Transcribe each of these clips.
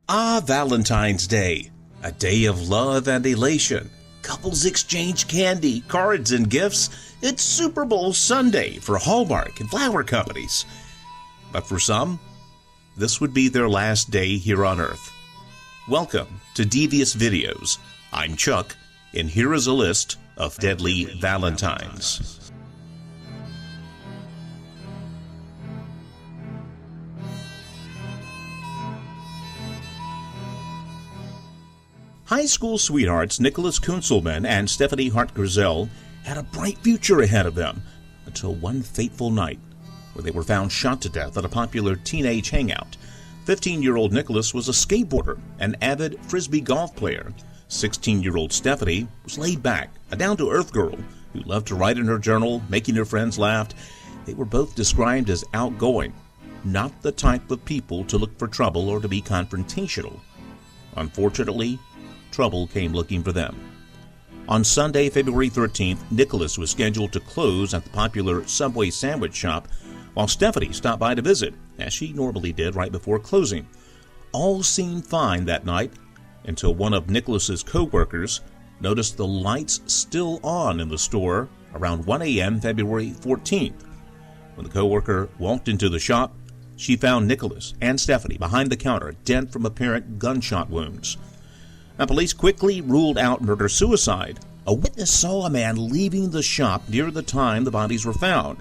Valentine's Day, a day of love and elation. Couples exchange candy, cards, and gifts. It's Super Bowl Sunday for Hallmark and flower companies. But for some, this would be their last day here on Earth. Welcome to Devious Videos. I'm Chuck, and here is a list of deadly Valentines. High school sweethearts Nicholas Kunzelman and Stephanie Hart-Grisel had a bright future ahead of them until one fateful night where they were found shot to death at a popular teenage hangout. 15-year-old Nicholas was a skateboarder, an avid frisbee golf player. 16-year-old Stephanie was laid back, a down-to-earth girl who loved to write in her journal, making her friends laugh. They were both described as outgoing, not the type of people to look for trouble or to be confrontational. Unfortunately, trouble came looking for them. On Sunday, February 13th, Nicholas was scheduled to close at the popular Subway sandwich shop, while Stephanie stopped by to visit, as she normally did right before closing. All seemed fine that night until one of Nicholas's co-workers noticed the lights still on in the store around 1 a.m. February 14th. When the co-worker walked into the shop, she found Nicholas and Stephanie behind the counter, dead from apparent gunshot wounds. Now, police quickly ruled out murder-suicide. A witness saw a man leaving the shop near the time the bodies were found.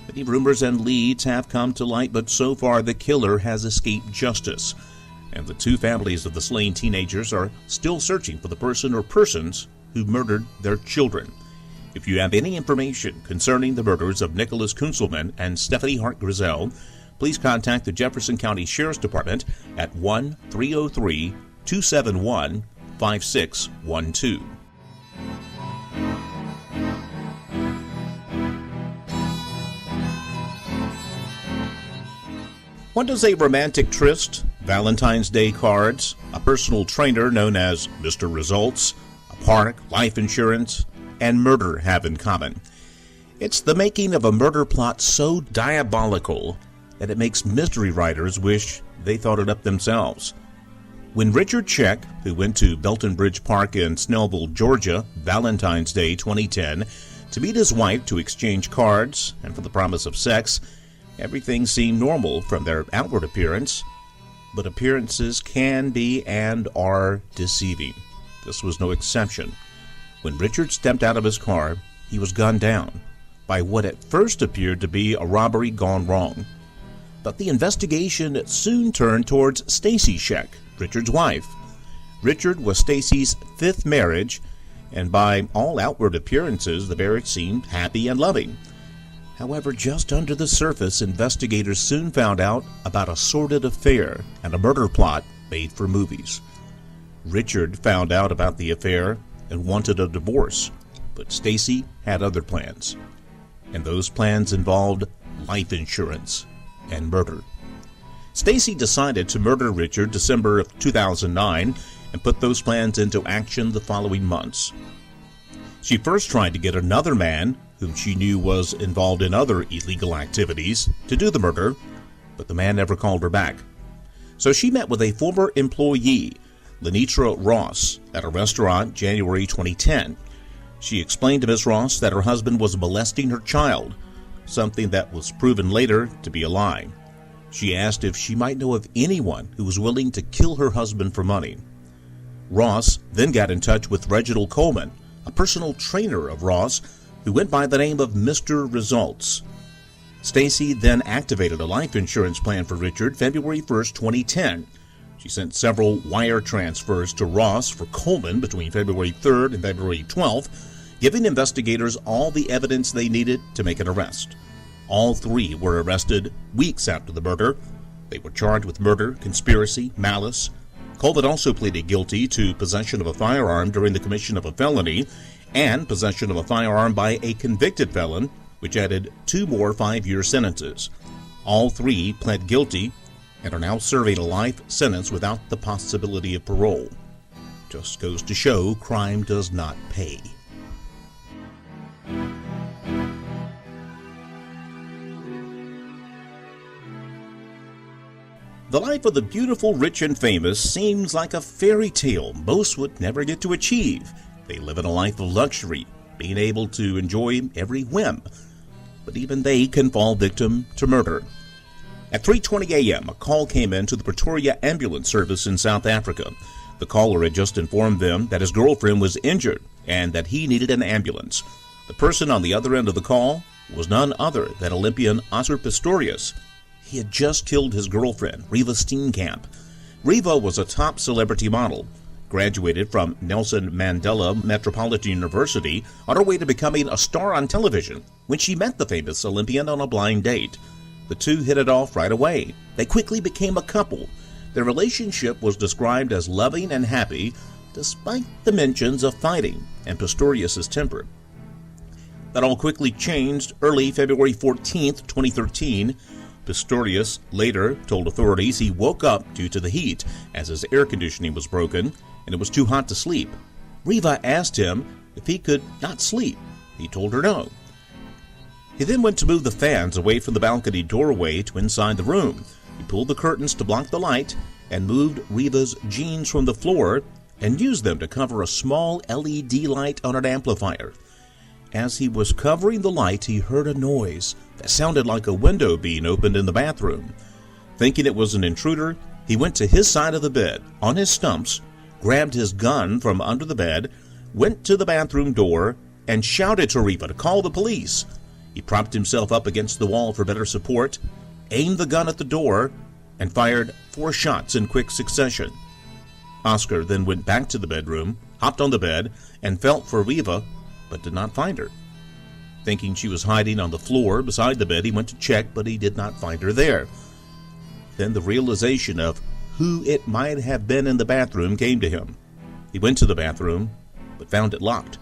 Many rumors and leads have come to light, but so far the killer has escaped justice. And the two families of the slain teenagers are still searching for the person or persons who murdered their children. If you have any information concerning the murders of Nicholas Kunzelman and Stephanie Hart-Grisel, please contact the Jefferson County Sheriff's Department at 1-303-271-5612. What does a romantic tryst, Valentine's Day cards, a personal trainer known as Mr. Results, a park, life insurance, and murder have in common? It's the making of a murder plot so diabolical that it makes mystery writers wish they thought it up themselves. When Richard Check, who went to Belton Bridge Park in Snellville, Georgia, Valentine's Day 2010, to meet his wife to exchange cards and for the promise of sex, everything seemed normal from their outward appearance, but appearances can be and are deceiving. This was no exception. When Richard stepped out of his car, he was gunned down by what at first appeared to be a robbery gone wrong. But the investigation soon turned towards Stacy Scheck, Richard's wife. Richard was Stacy's fifth marriage, and by all outward appearances, the marriage seemed happy and loving. However, just under the surface, investigators soon found out about a sordid affair and a murder plot made for movies. Richard found out about the affair and wanted a divorce, but Stacy had other plans, and those plans involved life insurance and murder. Stacy decided to murder Richard December of 2009 and put those plans into action the following months. She first tried to get another man, whom she knew was involved in other illegal activities, to do the murder, but the man never called her back. So she met with a former employee, Lenitra Ross, at a restaurant January 2010. She explained to Ms. Ross that her husband was molesting her child, something that was proven later to be a lie. She asked if she might know of anyone who was willing to kill her husband for money. Ross then got in touch with Reginald Coleman, a personal trainer of Ross, who went by the name of Mr. Results. Stacy then activated a life insurance plan for Richard February 1st, 2010. She sent several wire transfers to Ross for Coleman between February 3rd and February 12th, giving investigators all the evidence they needed to make an arrest. All three were arrested weeks after the murder. They were charged with murder, conspiracy, malice. Coleman also pleaded guilty to possession of a firearm during the commission of a felony and possession of a firearm by a convicted felon, which added 2 more 5-year sentences. All three pled guilty and are now serving a life sentence without the possibility of parole. Just goes to show crime does not pay. The life of the beautiful, rich, and famous seems like a fairy tale most would never get to achieve. They live in a life of luxury, being able to enjoy every whim. But even they can fall victim to murder. At 3:20 a.m., a call came in to the Pretoria Ambulance Service in South Africa. The caller had just informed them that his girlfriend was injured and that he needed an ambulance. The person on the other end of the call was none other than Olympian Oscar Pistorius. He had just killed his girlfriend, Riva Steenkamp. Riva was a top celebrity model, graduated from Nelson Mandela Metropolitan University on her way to becoming a star on television when she met the famous Olympian on a blind date. The two hit it off right away. They quickly became a couple. Their relationship was described as loving and happy, despite the mentions of fighting and Pistorius' temper. That all quickly changed early February 14, 2013. Pistorius later told authorities he woke up due to the heat as his air conditioning was broken and it was too hot to sleep. Riva asked him if he could not sleep. He told her no. He then went to move the fans away from the balcony doorway to inside the room. He pulled the curtains to block the light and moved Riva's jeans from the floor and used them to cover a small LED light on an amplifier. As he was covering the light, he heard a noise that sounded like a window being opened in the bathroom. Thinking it was an intruder, he went to his side of the bed, on his stumps, grabbed his gun from under the bed, went to the bathroom door, and shouted to Riva to call the police. He propped himself up against the wall for better support, aimed the gun at the door, and fired 4 shots in quick succession. Oscar then went back to the bedroom, hopped on the bed, and felt for Riva, but did not find her. Thinking she was hiding on the floor beside the bed, he went to check, but he did not find her there. Then the realization of who it might have been in the bathroom came to him. He went to the bathroom, but found it locked.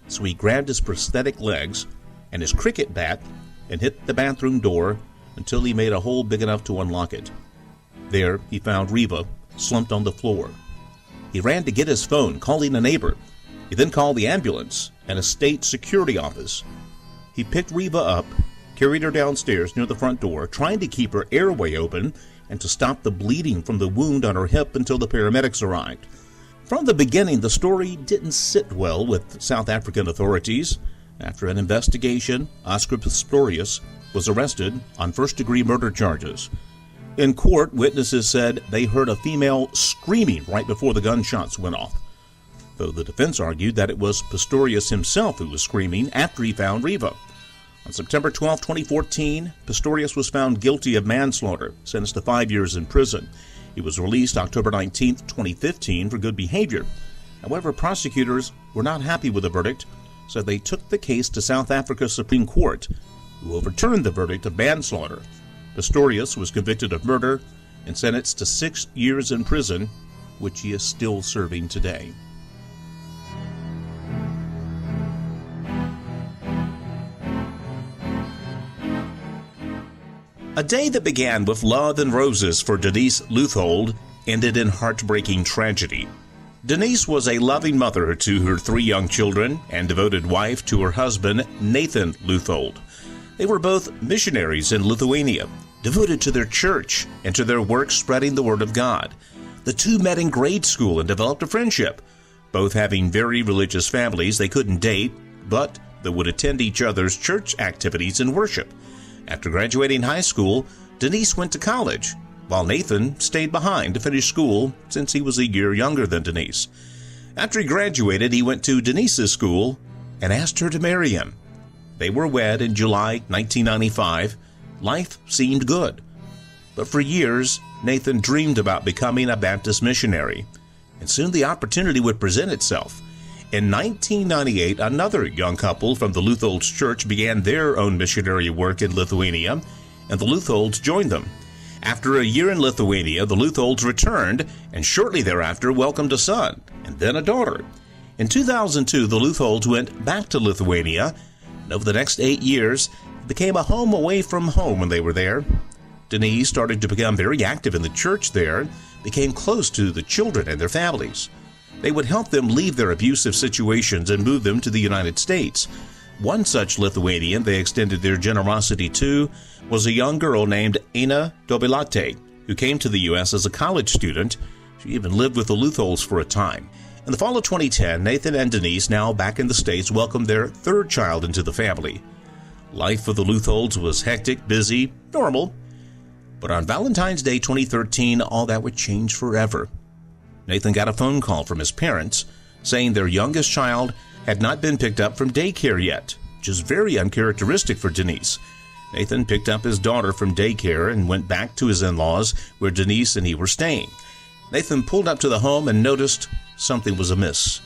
So he grabbed his prosthetic legs and his cricket bat and hit the bathroom door until he made a hole big enough to unlock it. There he found Riva slumped on the floor. He ran to get his phone, calling a neighbor. He then called the ambulance and a state security office. He picked Riva up, carried her downstairs near the front door, trying to keep her airway open and to stop the bleeding from the wound on her hip until the paramedics arrived. From the beginning, the story didn't sit well with South African authorities. After an investigation, Oscar Pistorius was arrested on first-degree murder charges. In court, witnesses said they heard a female screaming right before the gunshots went off, though the defense argued that it was Pistorius himself who was screaming after he found Riva. On September 12, 2014, Pistorius was found guilty of manslaughter, sentenced to 5 years in prison. He was released October 19, 2015 for good behavior. However, prosecutors were not happy with the verdict, so they took the case to South Africa's Supreme Court, who overturned the verdict of manslaughter. Pistorius was convicted of murder and sentenced to 6 years in prison, which he is still serving today. A day that began with love and roses for Denise Leuthold ended in heartbreaking tragedy. Denise was a loving mother to her 3 young children and devoted wife to her husband, Nathan Leuthold. They were both missionaries in Lithuania, devoted to their church and to their work spreading the Word of God. The two met in grade school and developed a friendship. Both having very religious families, they couldn't date, but they would attend each other's church activities and worship. After graduating high school, Denise went to college, while Nathan stayed behind to finish school since he was a year younger than Denise. After he graduated, he went to Denise's school and asked her to marry him. They were wed in July 1995. Life seemed good. But for years, Nathan dreamed about becoming a Baptist missionary, and soon the opportunity would present itself. In 1998, another young couple from the Leutholds Church began their own missionary work in Lithuania, and the Leutholds joined them. After a year in Lithuania, the Leutholds returned, and shortly thereafter welcomed a son, and then a daughter. In 2002, the Leutholds went back to Lithuania, and over the next 8 years, it became a home away from home when they were there. Denise started to become very active in the church there, became close to the children and their families. They would help them leave their abusive situations and move them to the United States. One such Lithuanian they extended their generosity to was a young girl named Ina Dobilate. who came to the U.S. as a college student. She even lived with the Lutholds for a time. In the fall of 2010, Nathan and Denise, now back in the States, welcomed their third child into the family. Life for the Lutholds was hectic, busy, normal. But on Valentine's Day 2013, all that would change forever. Nathan got a phone call from his parents saying their youngest child had not been picked up from daycare yet, which is very uncharacteristic for Denise. Nathan picked up his daughter from daycare and went back to his in-laws where Denise and he were staying. Nathan pulled up to the home and noticed something was amiss.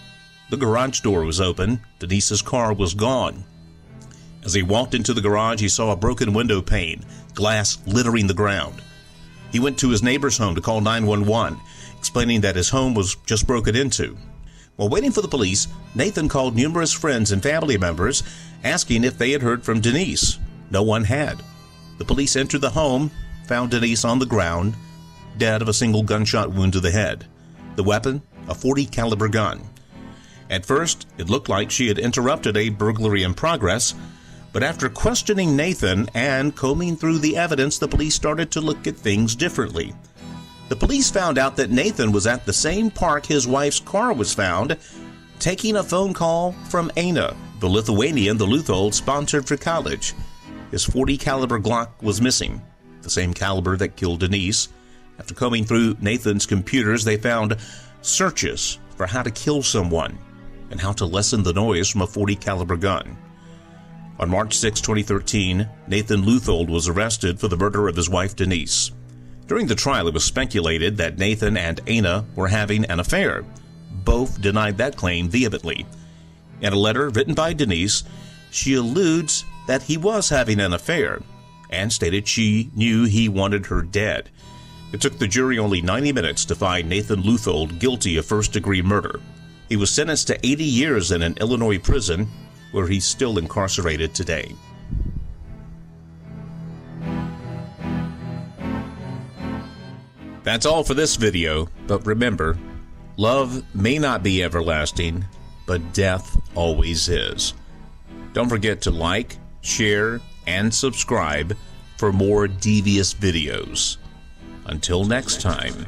The garage door was open. Denise's car was gone. As he walked into the garage, he saw a broken window pane, glass littering the ground. He went to his neighbor's home to call 911, explaining that his home was just broken into. While waiting for the police, Nathan called numerous friends and family members, asking if they had heard from Denise. No one had. The police entered the home, found Denise on the ground, dead of a single gunshot wound to the head. The weapon, a .40 caliber gun. At first, it looked like she had interrupted a burglary in progress, but after questioning Nathan and combing through the evidence, the police started to look at things differently. The police found out that Nathan was at the same park his wife's car was found, taking a phone call from Anna, the Lithuanian the Lutholds sponsored for college. His .40 caliber Glock was missing, the same caliber that killed Denise. After combing through Nathan's computers, they found searches for how to kill someone and how to lessen the noise from a .40 caliber gun. On March 6, 2013, Nathan Luthold was arrested for the murder of his wife Denise. During the trial, it was speculated that Nathan and Anna were having an affair. Both denied that claim vehemently. In a letter written by Denise, she alludes that he was having an affair and stated she knew he wanted her dead. It took the jury only 90 minutes to find Nathan Luthold guilty of first-degree murder. He was sentenced to 80 years in an Illinois prison, where he's still incarcerated today. That's all for this video, but remember, love may not be everlasting, but death always is. Don't forget to like, share, and subscribe for more devious videos. Until next time.